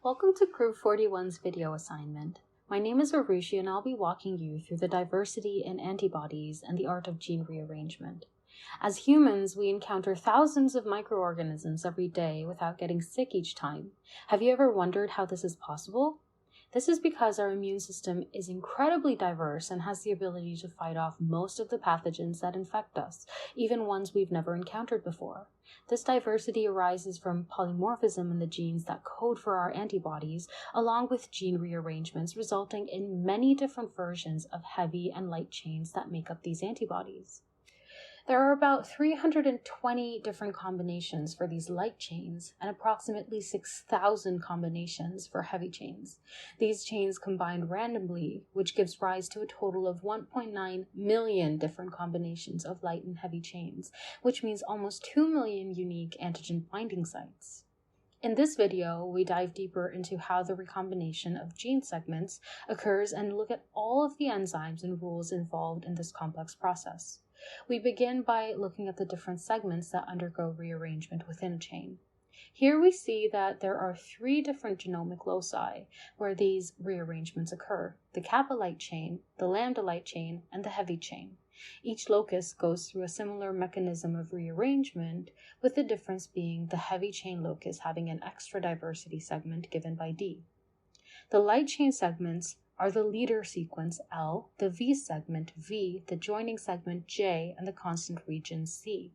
Welcome to Crew 41's video assignment. My name is Arushi and I'll be walking you through the diversity in antibodies and the art of gene rearrangement. As humans, we encounter thousands of microorganisms every day without getting sick each time. Have you ever wondered how this is possible? This is because our immune system is incredibly diverse and has the ability to fight off most of the pathogens that infect us, even ones we've never encountered before. This diversity arises from polymorphism in the genes that code for our antibodies, along with gene rearrangements resulting in many different versions of heavy and light chains that make up these antibodies. There are about 320 different combinations for these light chains and approximately 6,000 combinations for heavy chains. These chains combine randomly, which gives rise to a total of 1.9 million different combinations of light and heavy chains, which means almost 2 million unique antigen binding sites. In this video, we dive deeper into how the recombination of gene segments occurs and look at all of the enzymes and rules involved in this complex process. We begin by looking at the different segments that undergo rearrangement within a chain. Here we see that there are 3 different genomic loci where these rearrangements occur: the kappa light chain, the lambda light chain, and the heavy chain. Each locus goes through a similar mechanism of rearrangement, with the difference being the heavy chain locus having an extra diversity segment given by D. The light chain segments are the leader sequence L, the V segment V, the joining segment J, and the constant region C.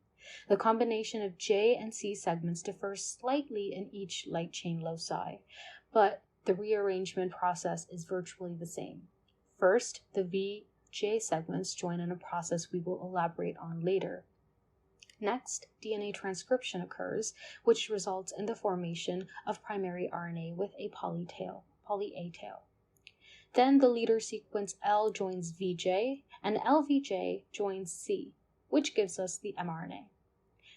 The combination of J and C segments differs slightly in each light chain loci, but the rearrangement process is virtually the same. First, the VJ segments join in a process we will elaborate on later. Next, DNA transcription occurs, which results in the formation of primary RNA with a poly-A tail. Then the leader sequence L joins VJ, and LVJ joins C, which gives us the mRNA.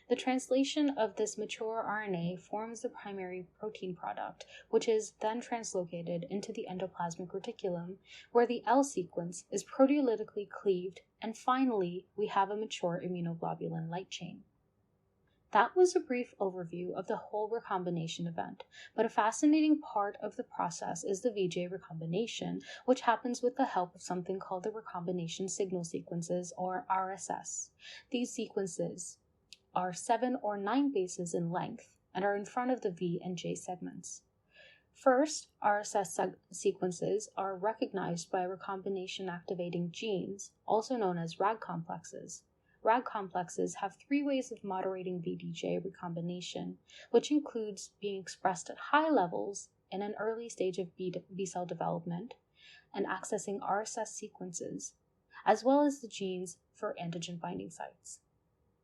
The translation of this mature RNA forms the primary protein product, which is then translocated into the endoplasmic reticulum, where the L sequence is proteolytically cleaved, and finally, we have a mature immunoglobulin light chain. That was a brief overview of the whole recombination event, but a fascinating part of the process is the VJ recombination, which happens with the help of something called the recombination signal sequences, or RSS. These sequences are 7 or 9 bases in length and are in front of the V and J segments. First, RSS sequences are recognized by recombination activating genes, also known as RAG complexes. RAG complexes have 3 ways of moderating VDJ recombination, which includes being expressed at high levels in an early stage of B cell development and accessing RSS sequences, as well as the genes for antigen binding sites.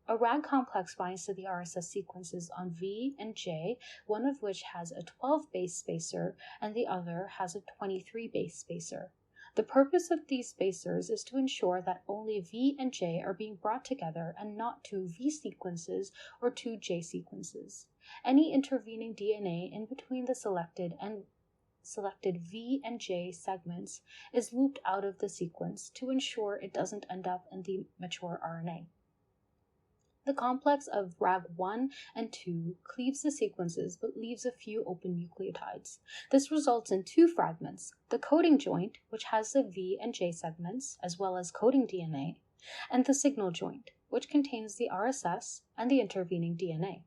A RAG complex binds to the RSS sequences on V and J, one of which has a 12-base spacer and the other has a 23-base spacer. The purpose of these spacers is to ensure that only V and J are being brought together and not 2 V sequences or 2 J sequences. Any intervening DNA in between the selected V and J segments is looped out of the sequence to ensure it doesn't end up in the mature RNA. The complex of RAG1 and 2 cleaves the sequences but leaves a few open nucleotides. This results in 2 fragments: the coding joint, which has the V and J segments, as well as coding DNA, and the signal joint, which contains the RSS and the intervening DNA.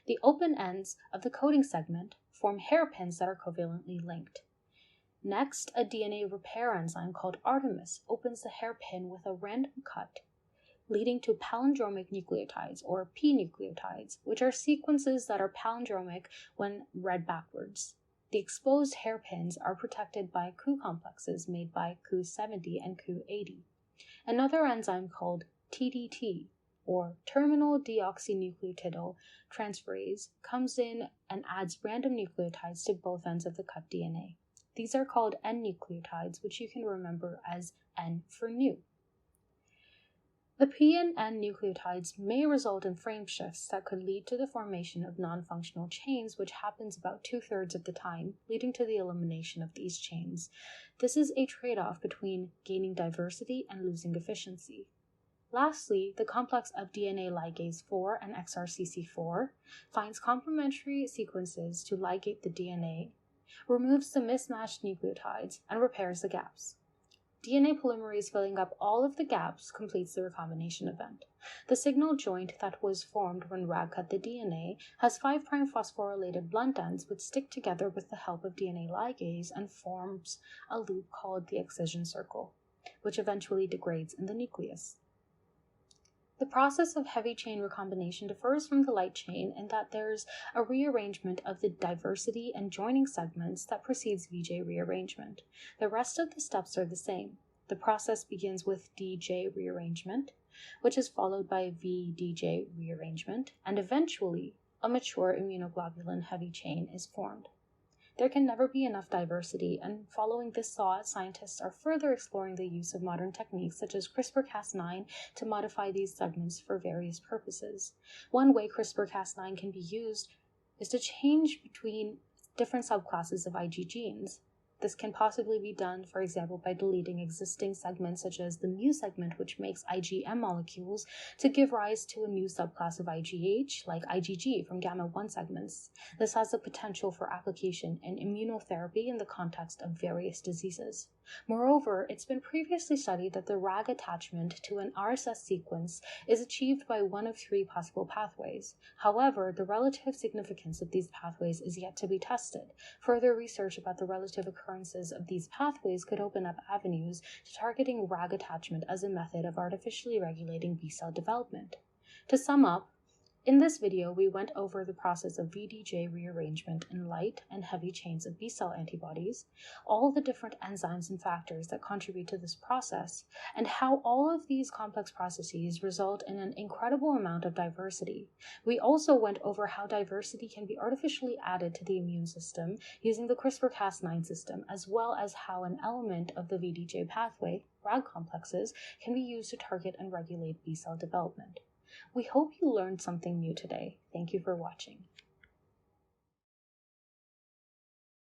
The open ends of the coding segment form hairpins that are covalently linked. Next, a DNA repair enzyme called Artemis opens the hairpin with a random cut, leading to palindromic nucleotides, or P-nucleotides, which are sequences that are palindromic when read backwards. The exposed hairpins are protected by Ku complexes made by Ku70 and Ku80. Another enzyme called TDT, or terminal deoxynucleotidyl transferase, comes in and adds random nucleotides to both ends of the cut DNA. These are called N-nucleotides, which you can remember as N for new. The P and N nucleotides may result in frame shifts that could lead to the formation of non-functional chains, which happens about 2/3 of the time, leading to the elimination of these chains. This is a trade-off between gaining diversity and losing efficiency. Lastly, the complex of DNA ligase 4 and XRCC4 finds complementary sequences to ligate the DNA removes the mismatched nucleotides, and repairs the gaps. DNA polymerase filling up all of the gaps completes the recombination event. The signal joint that was formed when RAG cut the DNA has 5' phosphorylated blunt ends which stick together with the help of DNA ligase and forms a loop called the excision circle, which eventually degrades in the nucleus. The process of heavy chain recombination differs from the light chain in that there's a rearrangement of the diversity and joining segments that precedes VJ rearrangement. The rest of the steps are the same. The process begins with DJ rearrangement, which is followed by VDJ rearrangement, and eventually a mature immunoglobulin heavy chain is formed. There can never be enough diversity, and following this law, scientists are further exploring the use of modern techniques such as CRISPR-Cas9 to modify these segments for various purposes. One way CRISPR-Cas9 can be used is to change between different subclasses of Ig genes. This can possibly be done, for example, by deleting existing segments such as the mu segment, which makes IgM molecules, to give rise to a new subclass of IgH, like IgG from gamma-1 segments. This has the potential for application in immunotherapy in the context of various diseases. Moreover, it's been previously studied that the RAG attachment to an RSS sequence is achieved by one of 3 possible pathways. However, the relative significance of these pathways is yet to be tested. Further research about the relative occurrences of these pathways could open up avenues to targeting RAG attachment as a method of artificially regulating B-cell development. To sum up, in this video, we went over the process of VDJ rearrangement in light and heavy chains of B-cell antibodies, all the different enzymes and factors that contribute to this process, and how all of these complex processes result in an incredible amount of diversity. We also went over how diversity can be artificially added to the immune system using the CRISPR-Cas9 system, as well as how an element of the VDJ pathway, RAG complexes, can be used to target and regulate B-cell development. We hope you learned something new today. Thank you for watching.